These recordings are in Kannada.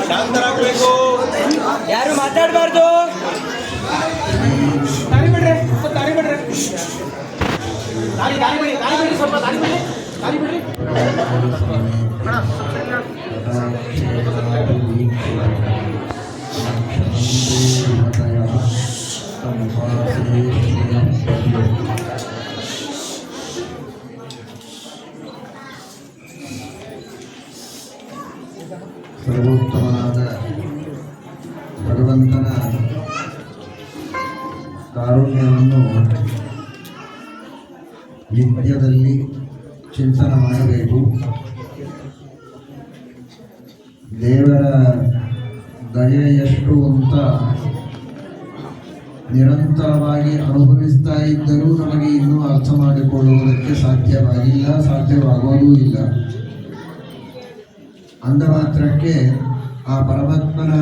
ಶಾಂತರಾಗಬೇಕು, ಯಾರು ಮಾತಾಡಬಾರ್ದು. ದಾರಿ ಬಿಡ್ರಿ, ದಾರಿ ಬಿಡ್ರಿ, ದಾರಿ ದಾರಿ ಬಿಡಿ, ದಾರಿ ಬಿಡಿ, ಸ್ವಲ್ಪ ದಾರಿ ಬಿಡಿ, ದಾರಿ ಬಿಡ್ರಿ. ಸರ್ವೋತ್ತಮನಾದ ಭಗವಂತನ ಕಾರುಣ್ಯವನ್ನು ನಿತ್ಯದಲ್ಲಿ ಚಿಂತನೆ ಮಾಡಬೇಕು. ದೇವರ ದಯೆ ಎಷ್ಟು ಅಂತ ನಿರಂತರವಾಗಿ ಅನುಭವಿಸ್ತಾ ಇದ್ದರೂ ನಮಗೆ ಇನ್ನೂ ಅರ್ಥ ಮಾಡಿಕೊಳ್ಳುವುದಕ್ಕೆ ಸಾಧ್ಯವಾಗೋದೂ ಇಲ್ಲ. ಅಂದ ಮಾತ್ರಕ್ಕೆ ಆ ಪರಮಾತ್ಮನ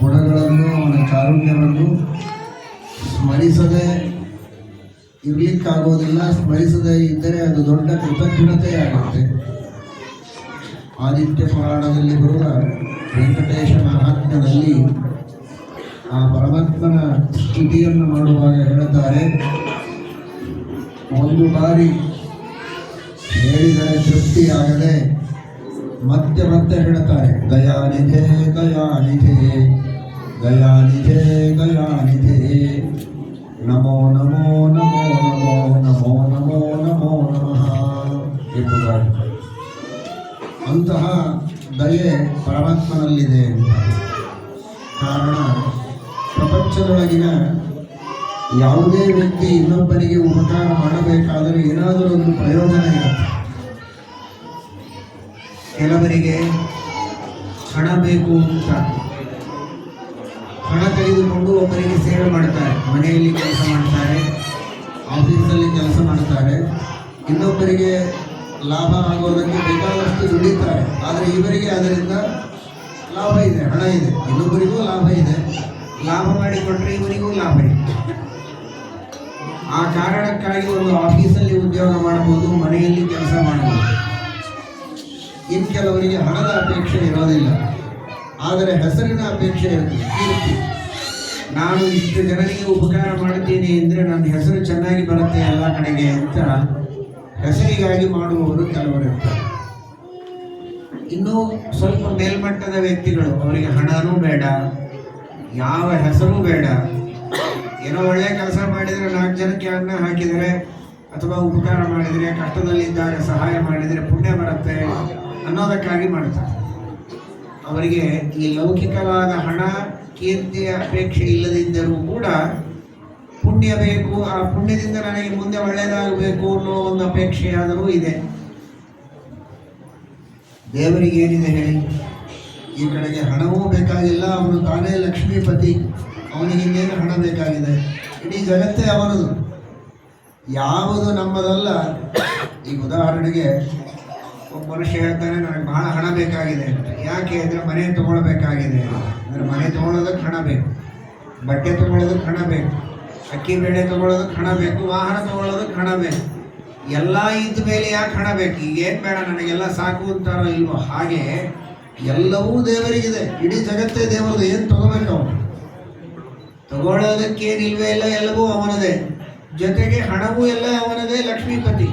ಗುಣಗಳನ್ನು, ಅವನ ಕಾರುಣ್ಯವನ್ನು ಸ್ಮರಿಸದೆ ಇರಲಿಕ್ಕಾಗೋದಿಲ್ಲ. ಸ್ಮರಿಸದೇ ಇದ್ದರೆ ಅದು ದೊಡ್ಡ ಕೃತಜ್ಞತೆಯಾಗುತ್ತೆ. ಆದಿತ್ಯ ಪುರಾಣದಲ್ಲಿ ಬರುವ ವೆಂಕಟೇಶ ಮಹಾತ್ಮ್ಯದಲ್ಲಿ ಆ ಪರಮಾತ್ಮನ ಸ್ತುತಿಯನ್ನು ಮಾಡುವಾಗ ಹೇಳುತ್ತಾರೆ, ಒಂದು ಬಾರಿ ಹೇಳಿದರೆ ತೃಪ್ತಿಯಾಗದೆ ಮತ್ತೆ ಮತ್ತೆ ಹೇಳ್ತಾರೆ, ದಯಾನಿಧೆ ದಯಾನಿಧೆ ದಯಾನಿಧೆ ದಯಾನಿಧೆ, ನಮೋ ನಮೋ ನಮೋ ನಮೋ ನಮೋ ನಮೋ ನಮೋ ನಮಃ ಎಂಬುದಾಗಿ. ಅಂತಹ ದಯೆ ಪರಮಾತ್ಮನಲ್ಲಿದೆ ಅಂತ. ಕಾರಣ, ಪ್ರಪಂಚದೊಳಗಿನ ಯಾವುದೇ ವ್ಯಕ್ತಿ ಇನ್ನೊಬ್ಬರಿಗೆ ಉಪಕಾರ ಮಾಡಬೇಕಾದರೆ ಏನಾದರೂ ಒಂದು ಪ್ರಯೋಜನ ಇರುತ್ತೆ. ಕೆಲವರಿಗೆ ಹಣ ಬೇಕು ಅಂತ ಹಣ ತೆಗೆದುಕೊಂಡು ಒಬ್ಬರಿಗೆ ಸೇವೆ ಮಾಡ್ತಾರೆ. ಮನೆಯಲ್ಲಿ ಕೆಲಸ ಮಾಡ್ತಾರೆ, ಆಫೀಸಲ್ಲಿ ಕೆಲಸ ಮಾಡ್ತಾರೆ, ಇನ್ನೊಬ್ಬರಿಗೆ ಲಾಭ ಆಗೋದಕ್ಕೆ ಬೇಕಾದಷ್ಟು ದುಡಿತಾರೆ. ಆದರೆ ಇವರಿಗೆ ಅದರಿಂದ ಲಾಭ ಇದೆ, ಹಣ ಇದೆ, ಇನ್ನೊಬ್ಬರಿಗೂ ಲಾಭ ಇದೆ. ಲಾಭ ಮಾಡಿಕೊಟ್ರೆ ಇವರಿಗೂ ಲಾಭ ಇದೆ. ಆ ಕಾರಣಕ್ಕಾಗಿ ಒಂದು ಆಫೀಸಲ್ಲಿ ಉದ್ಯೋಗ ಮಾಡಬಹುದು, ಮನೆಯಲ್ಲಿ ಕೆಲಸ ಮಾಡಬಹುದು. ಇನ್ನು ಕೆಲವರಿಗೆ ಹಣದ ಅಪೇಕ್ಷೆ ಇರೋದಿಲ್ಲ, ಆದರೆ ಹೆಸರಿನ ಅಪೇಕ್ಷೆ ಇರುತ್ತೆ. ಕೀರ್ತಿ, ನಾನು ಇಷ್ಟು ಜನರಿಗೆ ಉಪಕಾರ ಮಾಡ್ತೀನಿ ಅಂದರೆ ನನ್ನ ಹೆಸರು ಚೆನ್ನಾಗಿ ಬರುತ್ತೆ ಎಲ್ಲ ಕಡೆಗೆ ಅಂತ ಹೆಸರಿಗಾಗಿ ಮಾಡುವವರು ಕೆಲವರಿರ್ತಾರೆ. ಇನ್ನೂ ಸ್ವಲ್ಪ ಮೇಲ್ಮಟ್ಟದ ವ್ಯಕ್ತಿಗಳು, ಅವರಿಗೆ ಹಣನೂ ಬೇಡ, ಯಾವ ಹೆಸರೂ ಬೇಡ, ಏನೋ ಒಳ್ಳೆಯ ಕೆಲಸ ಮಾಡಿದರೆ, 4 ಜನಕ್ಕೆ ಅನ್ನ ಹಾಕಿದರೆ ಅಥವಾ ಉಪಕಾರ ಮಾಡಿದರೆ, ಕಷ್ಟದಲ್ಲಿದ್ದಾಗ ಸಹಾಯ ಮಾಡಿದರೆ ಪುಣ್ಯ ಬರುತ್ತೆ ಅನ್ನೋದಕ್ಕಾಗಿ ಮಾಡ್ತಾರೆ. ಅವರಿಗೆ ಈ ಲೌಕಿಕವಾದ ಹಣ ಕೀರ್ತಿಯ ಅಪೇಕ್ಷೆ ಇಲ್ಲದಿದ್ದರೂ ಕೂಡ ಪುಣ್ಯ ಬೇಕು, ಆ ಪುಣ್ಯದಿಂದ ನನಗೆ ಮುಂದೆ ಒಳ್ಳೆಯದಾಗಬೇಕು ಅನ್ನೋ ಒಂದು ಅಪೇಕ್ಷೆಯಾದರೂ ಇದೆ. ದೇವರಿಗೆ ಏನಿದೆ ಹೇಳಿ? ಈ ಕಡೆಗೆ ಹಣವೂ ಬೇಕಾಗಿಲ್ಲ, ಅವನು ತಾನೇ ಲಕ್ಷ್ಮೀಪತಿ, ಅವನಿಗೆ ಇನ್ನೇನು ಹಣ ಬೇಕಾಗಿದೆ? ಇಡೀ ಜಗತ್ತೇ ಅವನದು, ಯಾವುದು ನಮ್ಮದಲ್ಲ. ಈಗ ಉದಾಹರಣೆಗೆ ಒಬ್ಬ ಮನುಷ್ಯ ಹೇಳ್ತಾನೆ, ನನಗೆ ಬಹಳ ಹಣ ಬೇಕಾಗಿದೆ ಅಂತ. ಯಾಕೆ ಅಂದರೆ ಮನೆ ತೊಗೊಳ್ಬೇಕಾಗಿದೆ ಅಂದರೆ, ಮನೆ ತೊಗೊಳೋದಕ್ಕೆ ಹಣ ಬೇಕು, ಬಟ್ಟೆ ತೊಗೊಳೋದಕ್ಕೆ ಹಣ ಬೇಕು, ಅಕ್ಕಿ ಬೇಳೆ ತೊಗೊಳೋದಕ್ಕೆ ಹಣ ಬೇಕು, ವಾಹನ ತೊಗೊಳೋದಕ್ಕೆ ಹಣ ಬೇಕು. ಎಲ್ಲ ಇದ್ದ ಮೇಲೆ ಯಾಕೆ ಹಣ ಬೇಕು? ಈಗೇನು ಬೇಡ, ನನಗೆಲ್ಲ ಸಾಕು ಅಂತಾರೋ ಇಲ್ವೋ ಹಾಗೆ ಎಲ್ಲವೂ ದೇವರಿಗಿದೆ. ಇಡೀ ಜಗತ್ತೇ ದೇವರದು, ಏನು ತೊಗೋಬೇಕು? ಅವನು ತಗೊಳ್ಳೋದಕ್ಕೇನಿಲ್ವೇ ಇಲ್ಲ, ಎಲ್ಲವೂ ಅವನದೇ. ಜೊತೆಗೆ ಹಣವೂ ಎಲ್ಲ ಅವನದೇ, ಲಕ್ಷ್ಮೀಪತಿ.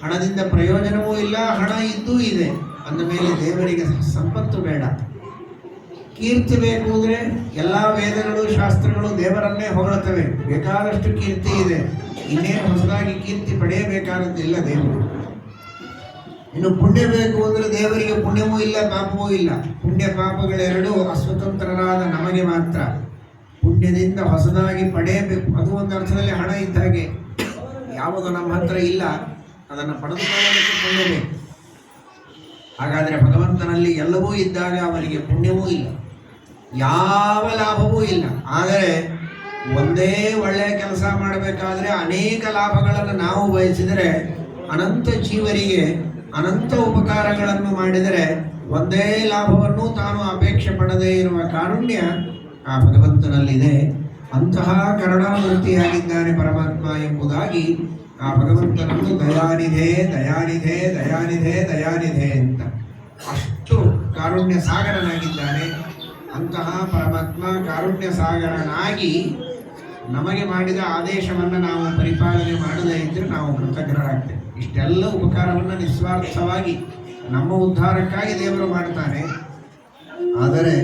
ಹಣದಿಂದ ಪ್ರಯೋಜನವೂ ಇಲ್ಲ, ಹಣ ಇದ್ದೂ ಇದೆ. ಅಂದ ಮೇಲೆ ದೇವರಿಗೆ ಸಂಪತ್ತು ಬೇಡ. ಕೀರ್ತಿ ಬೇಕು ಅಂದರೆ ಎಲ್ಲ ವೇದಗಳು ಶಾಸ್ತ್ರಗಳು ದೇವರನ್ನೇ ಹೊಗಳುತ್ತವೆ. ಬೇಕಾದಷ್ಟು ಕೀರ್ತಿ ಇದೆ, ಇನ್ನೇನು ಹೊಸದಾಗಿ ಕೀರ್ತಿ ಪಡೆಯಬೇಕಾದದ್ದಿಲ್ಲ ದೇವರು. ಇನ್ನು ಪುಣ್ಯ ಬೇಕು ಅಂದರೆ ದೇವರಿಗೆ ಪುಣ್ಯವೂ ಇಲ್ಲ, ಪಾಪವೂ ಇಲ್ಲ. ಪುಣ್ಯ ಪಾಪಗಳೆರಡೂ ಅಸ್ವತಂತ್ರರಾದ ನಮಗೆ ಮಾತ್ರ. ಪುಣ್ಯದಿಂದ ಹೊಸದಾಗಿ ಪಡೆಯಬೇಕು, ಅದು ಒಂದು ಅರ್ಥದಲ್ಲಿ ಹಣ ಇದ್ದಾಗೆ. ಯಾವುದು ನಮ್ಮ ಹತ್ರ ಇಲ್ಲ ಅದನ್ನು ಪಡೆದುಕೊಳ್ಳೋದಕ್ಕೆ ಪುಣ್ಯ ಬೇಕು. ಹಾಗಾದರೆ ಭಗವಂತನಲ್ಲಿ ಎಲ್ಲವೂ ಇದ್ದಾಗ ಅವರಿಗೆ ಪುಣ್ಯವೂ ಇಲ್ಲ, ಯಾವ ಲಾಭವೂ ಇಲ್ಲ. ಆದರೆ ಒಂದೇ ಒಳ್ಳೆಯ ಕೆಲಸ ಮಾಡಬೇಕಾದ್ರೆ ಅನೇಕ ಲಾಭಗಳನ್ನು ನಾವು ಬಯಸಿದರೆ, ಅನಂತ ಜೀವರಿಗೆ ಅನಂತ ಉಪಕಾರಗಳನ್ನು ಮಾಡಿದರೆ ಒಂದೇ ಲಾಭವನ್ನು ತಾನು ಅಪೇಕ್ಷೆ ಪಡದೇ ಇರುವ ಕಾರುಣ್ಯ ಆ ಭಗವಂತನಲ್ಲಿದೆ. ಅಂತಹ ಕರುಣಾಮೂರ್ತಿಯಾಗಿದ್ದಾನೆ ಪರಮಾತ್ಮ ಎಂಬುದಾಗಿ ಆ ಭಗವಂತನನ್ನು ದಯಾನಿಧೆ ದಯಾನಿಧೆ ದಯಾನಿಧೆ ದಯಾನಿಧೆ ಅಂತ ಅಷ್ಟು ಕಾರುಣ್ಯ ಸಾಗರನಾಗಿದ್ದಾನೆ. ಅಂತಹ ಪರಮಾತ್ಮ ಕಾರುಣ್ಯ ಸಾಗರನಾಗಿ ನಮಗೆ ಮಾಡಿದ ಆದೇಶವನ್ನು ನಾವು ಪರಿಪಾಲನೆ ಮಾಡದೇ ಇದ್ದರೆ ನಾವು ಕೃತಜ್ಞರಾಗ್ತೇವೆ. ಇಷ್ಟೆಲ್ಲ ಉಪಕಾರವನ್ನು ನಿಸ್ವಾರ್ಥವಾಗಿ ನಮ್ಮ ಉದ್ಧಾರಕ್ಕಾಗಿ ದೇವರು ಮಾಡ್ತಾನೆ. ಆದರೆ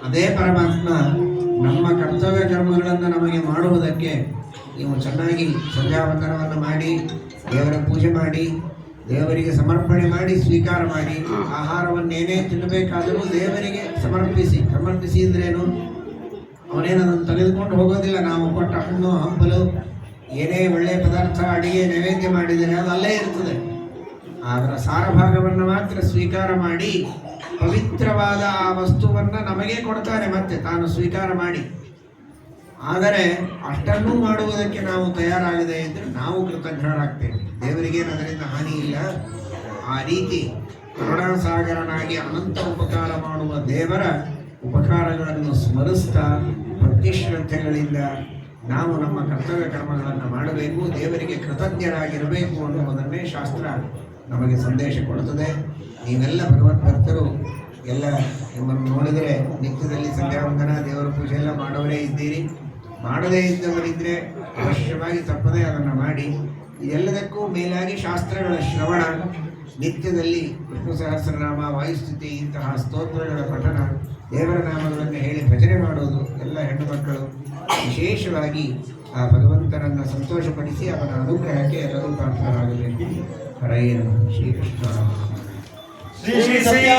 ಅದೇ ಪರಮಾತ್ಮ ನಮ್ಮ ಕರ್ತವ್ಯ ಕರ್ಮಗಳನ್ನು ನಮಗೆ ಮಾಡುವುದಕ್ಕೆ ನೀವು ಚೆನ್ನಾಗಿ ಸಂಧ್ಯಾವಂದನವನ್ನು ಮಾಡಿ, ದೇವರ ಪೂಜೆ ಮಾಡಿ, ದೇವರಿಗೆ ಸಮರ್ಪಣೆ ಮಾಡಿ, ಸ್ವೀಕಾರ ಮಾಡಿ, ಆಹಾರವನ್ನೇನೇ ತಿನ್ನಬೇಕಾದರೂ ದೇವರಿಗೆ ಸಮರ್ಪಿಸಿ ಅಂದ್ರೇನು? ಅವನೇನದನ್ನು ತೆಗೆದುಕೊಂಡು ಹೋಗೋದಿಲ್ಲ. ನಾವು ಕೊಟ್ಟ ಹಣ್ಣು ಹಂಪಲು ಏನೇ ಒಳ್ಳೆಯ ಪದಾರ್ಥ ಅಡಿಗೆ ನೈವೇದ್ಯ ಮಾಡಿದರೆ ಅದು ಅಲ್ಲೇ ಇರ್ತದೆ. ಅದರ ಸಾರಭಾಗವನ್ನು ಮಾತ್ರ ಸ್ವೀಕಾರ ಮಾಡಿ ಪವಿತ್ರವಾದ ಆ ವಸ್ತುವನ್ನು ನಮಗೆ ಕೊಡ್ತಾನೆ, ಮತ್ತೆ ತಾನು ಸ್ವೀಕಾರ ಮಾಡಿ. ಆದರೆ ಅಷ್ಟನ್ನೂ ಮಾಡುವುದಕ್ಕೆ ನಾವು ತಯಾರಾಗದೇ ಇದ್ದರೆ ನಾವು ಕೃತಜ್ಞರಾಗ್ತೇವೆ. ದೇವರಿಗೆ ಅದರಿಂದ ಹಾನಿ ಇಲ್ಲ. ಆ ರೀತಿ ಕರುಣಾಸಾಗರನಾಗಿ ಅನಂತ ಉಪಕಾರ ಮಾಡುವ ದೇವರ ಉಪಕಾರಗಳನ್ನು ಸ್ಮರಿಸ್ತಾ ಭಕ್ತಿ ಶ್ರದ್ಧೆಗಳಿಂದ ನಾವು ನಮ್ಮ ಕರ್ತವ್ಯ ಕರ್ಮಗಳನ್ನು ಮಾಡಬೇಕು, ದೇವರಿಗೆ ಕೃತಜ್ಞರಾಗಿರಬೇಕು ಅನ್ನುವುದನ್ನೇ ಶಾಸ್ತ್ರ ನಮಗೆ ಸಂದೇಶ ಕೊಡುತ್ತದೆ. ನೀವೆಲ್ಲ ಭಗವತ್ ಭಕ್ತರು ಎಲ್ಲ ನಿಮ್ಮನ್ನು ನೋಡಿದರೆ ನಿತ್ಯದಲ್ಲಿ ಸಂಧ್ಯಾವಂದನ ದೇವರ ಪೂಜೆ ಎಲ್ಲ ಮಾಡೋರೇ ಇದ್ದೀರಿ. ಮಾಡದೇ ಇದ್ದವರಿದ್ದರೆ ಅವಶ್ಯವಾಗಿ ತಪ್ಪದೇ ಅದನ್ನು ಮಾಡಿ. ಇದೆಲ್ಲದಕ್ಕೂ ಮೇಲಾಗಿ ಶಾಸ್ತ್ರಗಳ ಶ್ರವಣ, ನಿತ್ಯದಲ್ಲಿ ವಿಷ್ಣು ಸಹಸ್ರನಾಮ, ವಾಯುಸ್ತುತಿ ಇಂತಹ ಸ್ತೋತ್ರಗಳ ಪಠನ, ದೇವರ ನಾಮಗಳನ್ನು ಹೇಳಿ ಭಜನೆ ಮಾಡೋದು ಎಲ್ಲ ಹೆಣ್ಣು ಮಕ್ಕಳು ವಿಶೇಷವಾಗಿ ಆ ಭಗವಂತನನ್ನು ಸಂತೋಷಪಡಿಸಿ ಅವನ ಅನುಗ್ರಹಕ್ಕೆ ಎಲ್ಲರೂ ಪಾತ್ರರಾಗಬೇಕು. ಹರೇ ನಮಃ. ಶ್ರೀಕೃಷ್ಣ. ಶ್ರೀ ಸತ್ಯ